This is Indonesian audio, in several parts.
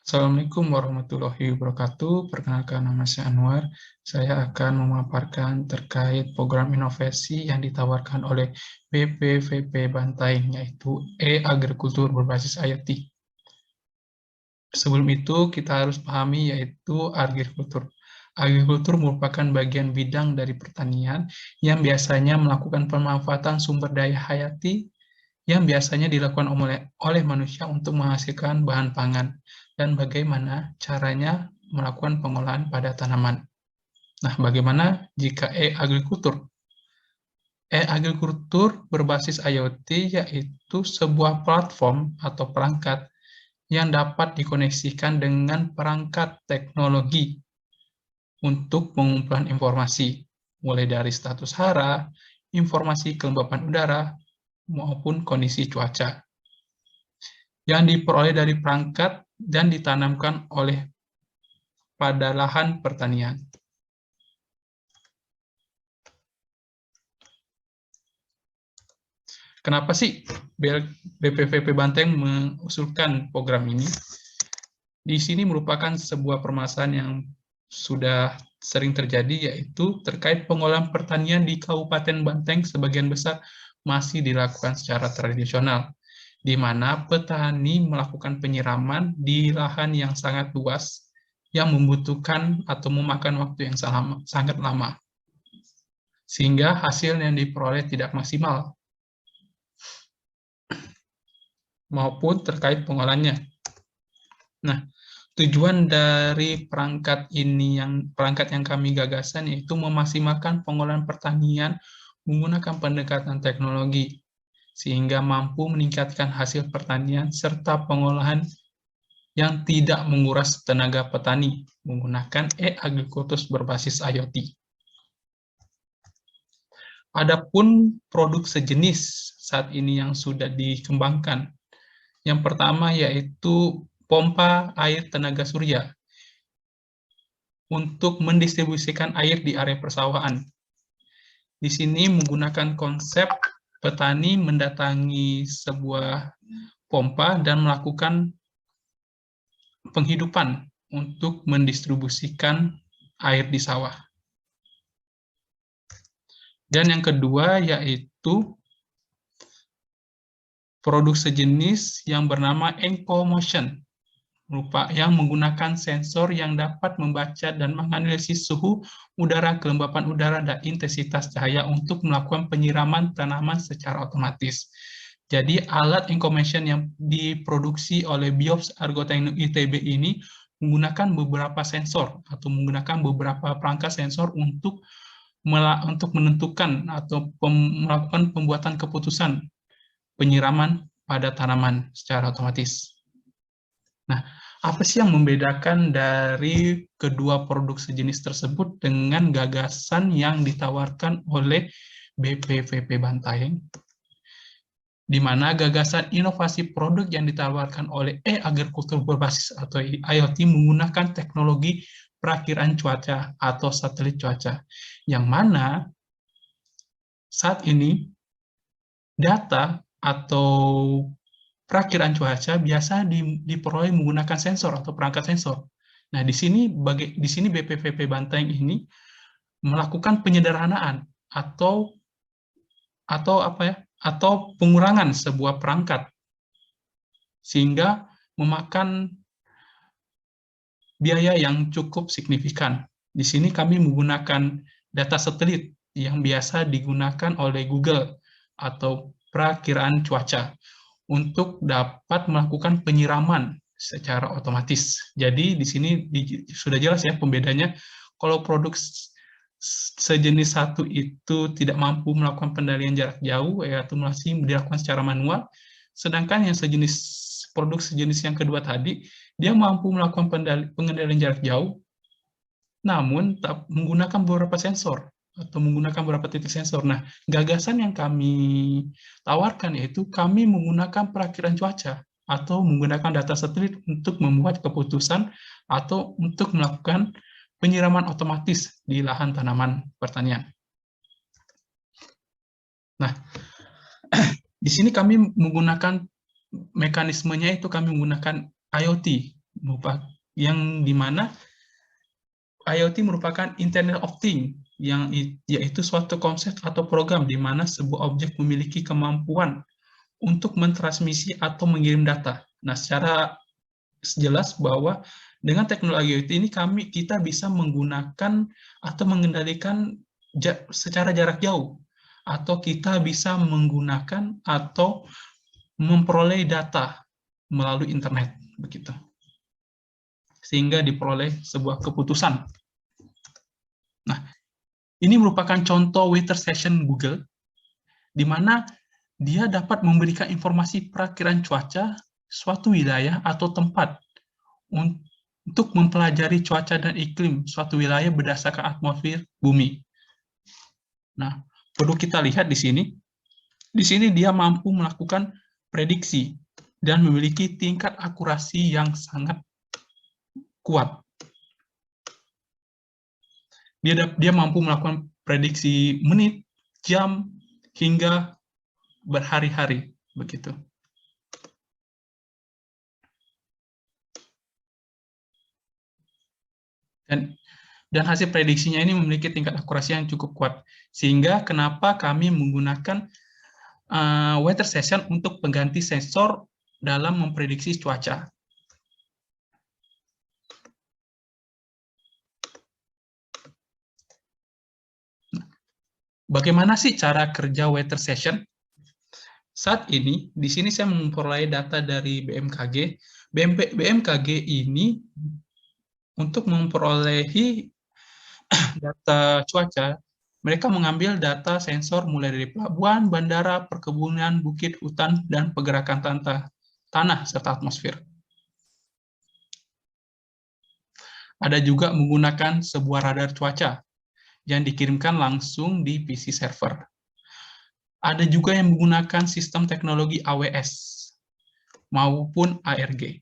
Assalamualaikum warahmatullahi wabarakatuh. Perkenalkan, nama saya Anwar. Saya akan memaparkan terkait program inovasi yang ditawarkan oleh BPVP Bantaeng, yaitu e-agrikultur berbasis IoT. Sebelum itu, kita harus pahami yaitu agrikultur. Agrikultur merupakan bagian bidang dari pertanian yang biasanya melakukan pemanfaatan sumber daya hayati yang biasanya dilakukan oleh manusia untuk menghasilkan bahan pangan, dan bagaimana caranya melakukan pengolahan pada tanaman. Nah, bagaimana jika e-agrikultur? E-agrikultur berbasis IoT yaitu sebuah platform atau perangkat yang dapat dikoneksikan dengan perangkat teknologi untuk pengumpulan informasi, mulai dari status hara, informasi kelembapan udara, maupun kondisi cuaca, yang diperoleh dari perangkat dan ditanamkan pada lahan pertanian. Kenapa sih BPVP Bantaeng mengusulkan program ini? Di sini merupakan sebuah permasalahan yang sudah sering terjadi, yaitu terkait pengolahan pertanian di Kabupaten Bantaeng sebagian besar masih dilakukan secara tradisional, di mana petani melakukan penyiraman di lahan yang sangat luas, yang membutuhkan atau memakan waktu yang sangat lama, sehingga hasil yang diperoleh tidak maksimal, maupun terkait pengolahannya. Nah, tujuan dari perangkat yang kami gagasan yaitu memaksimalkan pengolahan pertanian menggunakan pendekatan teknologi, sehingga mampu meningkatkan hasil pertanian serta pengolahan yang tidak menguras tenaga petani menggunakan e-agrikultur berbasis IoT. Adapun produk sejenis saat ini yang sudah dikembangkan, yang pertama yaitu pompa air tenaga surya untuk mendistribusikan air di area persawahan. Di sini menggunakan konsep petani mendatangi sebuah pompa dan melakukan penghidupan untuk mendistribusikan air di sawah. Dan yang kedua yaitu produk sejenis yang bernama EncoMotion, yang menggunakan sensor yang dapat membaca dan menganalisis suhu udara, kelembapan udara, dan intensitas cahaya untuk melakukan penyiraman tanaman secara otomatis. Jadi alat EncoMotion yang diproduksi oleh Biops Argoteknik ITB ini menggunakan beberapa sensor atau menggunakan beberapa perangkat sensor untuk menentukan atau melakukan pembuatan keputusan penyiraman pada tanaman secara otomatis. Nah, apa sih yang membedakan dari kedua produk sejenis tersebut dengan gagasan yang ditawarkan oleh BPVP Bantaeng? Di mana gagasan inovasi produk yang ditawarkan oleh e-agrikultur berbasis atau IoT menggunakan teknologi perakiraan cuaca atau satelit cuaca, yang mana saat ini data atau perakiraan cuaca biasa diperoleh menggunakan sensor atau perangkat sensor. Nah, di sini BPVP Bantaeng ini melakukan penyederhanaan atau pengurangan sebuah perangkat, sehingga memakan biaya yang cukup signifikan. Di sini kami menggunakan data satelit yang biasa digunakan oleh Google atau perakiraan cuaca untuk dapat melakukan penyiraman secara otomatis. Jadi di sini sudah jelas ya pembedanya. Kalau produk sejenis satu itu tidak mampu melakukan pendalian jarak jauh, yaitu masih dilakukan secara manual, sedangkan yang produk sejenis yang kedua tadi, dia mampu melakukan pengendalian jarak jauh, namun menggunakan beberapa sensor atau menggunakan beberapa titik sensor. Nah, gagasan yang kami tawarkan yaitu kami menggunakan perakiraan cuaca atau menggunakan data satelit untuk membuat keputusan atau untuk melakukan penyiraman otomatis di lahan tanaman pertanian. Nah, di sini kami menggunakan mekanismenya itu kami menggunakan IoT. yang dimana IoT merupakan Internet of Things, yaitu suatu konsep atau program di mana sebuah objek memiliki kemampuan untuk mentransmisi atau mengirim data. Nah, secara jelas bahwa dengan teknologi IoT ini kita bisa menggunakan atau mengendalikan secara jarak jauh, atau kita bisa menggunakan atau memperoleh data melalui internet, begitu, sehingga diperoleh sebuah keputusan. Nah, ini merupakan contoh weather station Google, di mana dia dapat memberikan informasi perakiraan cuaca suatu wilayah atau tempat untuk mempelajari cuaca dan iklim suatu wilayah berdasarkan atmosfer bumi. Nah, perlu kita lihat di sini. Di sini dia mampu melakukan prediksi dan memiliki tingkat akurasi yang sangat kuat. Dia mampu melakukan prediksi menit, jam, hingga berhari-hari, begitu. Dan hasil prediksinya ini memiliki tingkat akurasi yang cukup kuat, sehingga kenapa kami menggunakan weather station untuk pengganti sensor dalam memprediksi cuaca. Bagaimana sih cara kerja weather station? Saat ini, di sini saya memperoleh data dari BMKG. BMKG ini untuk memperolehi data cuaca, mereka mengambil data sensor mulai dari pelabuhan, bandara, perkebunan, bukit, hutan, dan pergerakan tanah serta atmosfer. Ada juga menggunakan sebuah radar cuaca yang dikirimkan langsung di PC server. Ada juga yang menggunakan sistem teknologi AWS maupun ARG.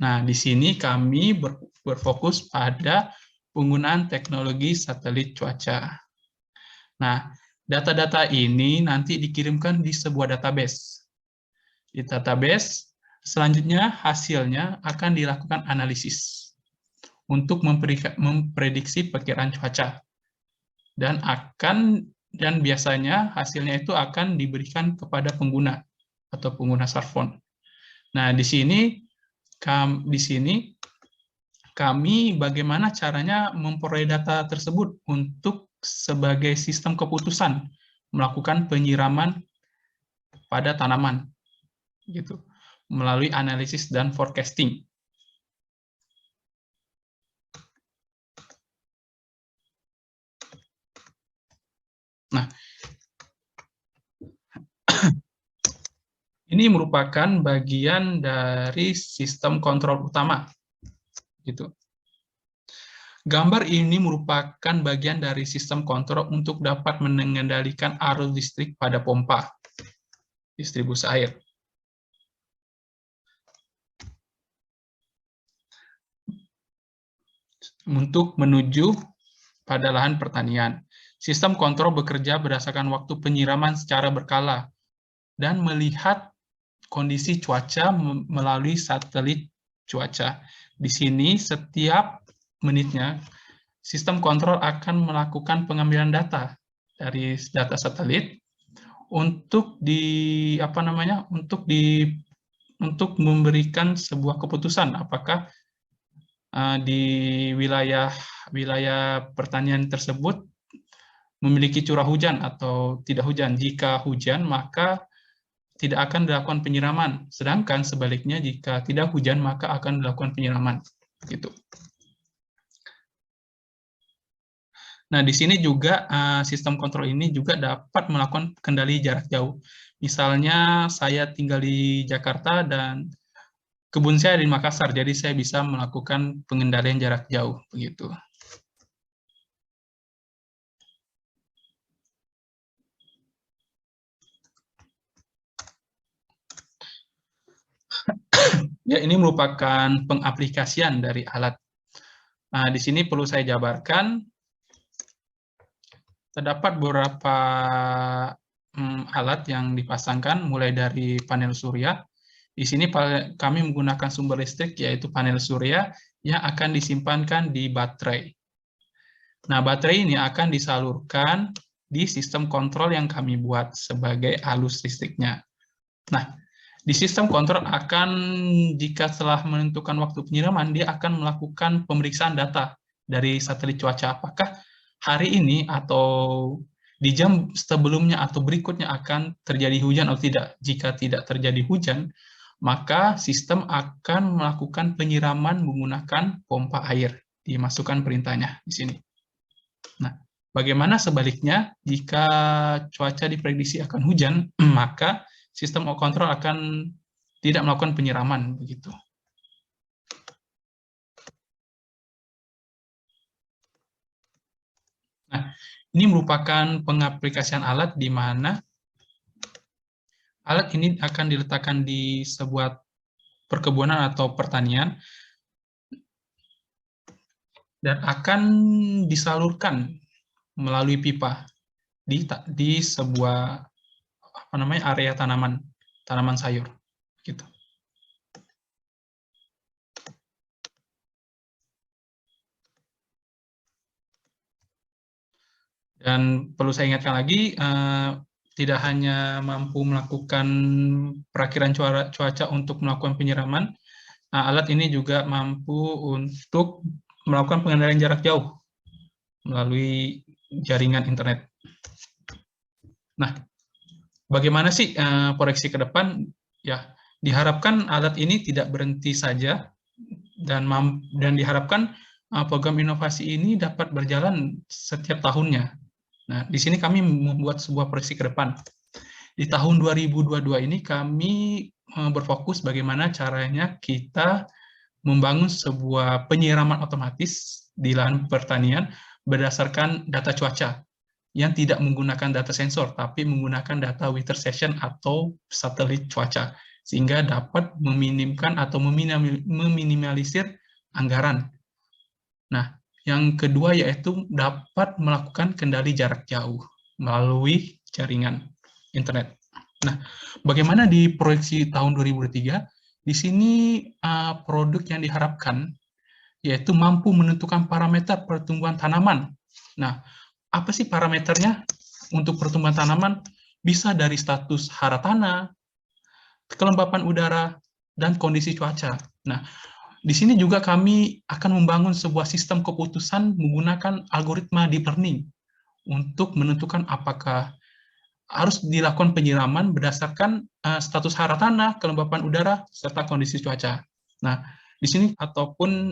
Nah, di sini kami berfokus pada penggunaan teknologi satelit cuaca. Nah, data-data ini nanti dikirimkan di sebuah database. Di database, selanjutnya hasilnya akan dilakukan analisis untuk memprediksi perkiraan cuaca. Dan biasanya hasilnya itu akan diberikan kepada pengguna atau pengguna smartphone. Nah, di sini kami bagaimana caranya memperoleh data tersebut untuk sebagai sistem keputusan melakukan penyiraman pada tanaman, gitu, melalui analisis dan forecasting. Nah, ini merupakan bagian dari sistem kontrol utama, gitu. Gambar ini merupakan bagian dari sistem kontrol untuk dapat mengendalikan arus listrik pada pompa distribusi air. Untuk menuju pada lahan pertanian. Sistem kontrol bekerja berdasarkan waktu penyiraman secara berkala dan melihat kondisi cuaca melalui satelit cuaca. Di sini setiap menitnya sistem kontrol akan melakukan pengambilan data dari data satelit untuk untuk memberikan sebuah keputusan apakah di wilayah pertanian tersebut memiliki curah hujan atau tidak hujan. Jika hujan, maka tidak akan dilakukan penyiraman. Sedangkan sebaliknya, jika tidak hujan, maka akan dilakukan penyiraman. Gitu. Nah, di sini juga sistem kontrol ini juga dapat melakukan kendali jarak jauh. Misalnya, saya tinggal di Jakarta dan kebun saya di Makassar, jadi saya bisa melakukan pengendalian jarak jauh. Begitu. Ya, ini merupakan pengaplikasian dari alat. Nah, di sini perlu saya jabarkan, terdapat beberapa alat yang dipasangkan, mulai dari panel surya, Di sini kami menggunakan sumber listrik yaitu panel surya yang akan disimpankan di baterai. Nah, baterai ini akan disalurkan di sistem kontrol yang kami buat sebagai arus listriknya. Nah, di sistem kontrol akan, jika telah menentukan waktu penyiraman, dia akan melakukan pemeriksaan data dari satelit cuaca. Apakah hari ini atau di jam sebelumnya atau berikutnya akan terjadi hujan atau tidak. Jika tidak terjadi hujan, maka sistem akan melakukan penyiraman menggunakan pompa air. Dimasukkan perintahnya di sini. Nah, bagaimana sebaliknya jika cuaca diprediksi akan hujan, maka sistem kontrol akan tidak melakukan penyiraman begitu. Nah, ini merupakan pengaplikasian alat di mana alat ini akan diletakkan di sebuah perkebunan atau pertanian dan akan disalurkan melalui pipa di sebuah area tanaman sayur gitu. Dan perlu saya ingatkan lagi, tidak hanya mampu melakukan perakiran cuaca untuk melakukan penyiraman, alat ini juga mampu untuk melakukan pengendalian jarak jauh melalui jaringan internet. Nah, bagaimana sih proyeksi ke depan? Ya, diharapkan alat ini tidak berhenti saja dan diharapkan program inovasi ini dapat berjalan setiap tahunnya. Nah, di sini kami membuat sebuah proyeksi ke depan. Di tahun 2022 ini kami berfokus bagaimana caranya kita membangun sebuah penyiraman otomatis di lahan pertanian berdasarkan data cuaca yang tidak menggunakan data sensor, tapi menggunakan data weather station atau satelit cuaca, sehingga dapat meminimkan atau meminimalisir anggaran. Nah, yang kedua yaitu dapat melakukan kendali jarak jauh melalui jaringan internet. Nah, bagaimana di proyeksi tahun 2023? Di sini produk yang diharapkan yaitu mampu menentukan parameter pertumbuhan tanaman. Nah, apa sih parameternya untuk pertumbuhan tanaman? Bisa dari status hara tanah, kelembapan udara, dan kondisi cuaca. Nah, di sini juga kami akan membangun sebuah sistem keputusan menggunakan algoritma deep learning untuk menentukan apakah harus dilakukan penyiraman berdasarkan status hara tanah, kelembapan udara, serta kondisi cuaca. Nah, di sini ataupun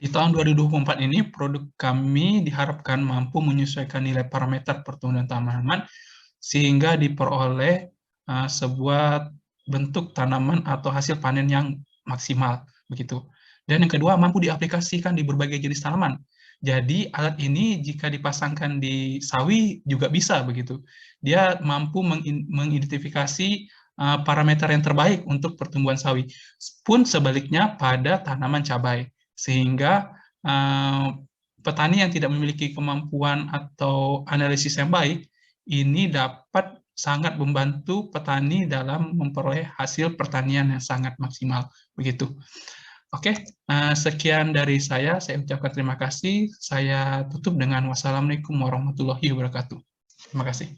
di tahun 2024 ini, produk kami diharapkan mampu menyesuaikan nilai parameter pertumbuhan tanaman sehingga diperoleh sebuah bentuk tanaman atau hasil panen yang maksimal begitu. Dan yang kedua, mampu diaplikasikan di berbagai jenis tanaman. Jadi alat ini jika dipasangkan di sawi juga bisa begitu. Dia mampu mengidentifikasi parameter yang terbaik untuk pertumbuhan sawi. Pun sebaliknya pada tanaman cabai, sehingga petani yang tidak memiliki kemampuan atau analisis yang baik ini dapat sangat membantu petani dalam memperoleh hasil pertanian yang sangat maksimal begitu. Oke, sekian dari saya ucapkan terima kasih. Saya tutup dengan wassalamualaikum warahmatullahi wabarakatuh. Terima kasih.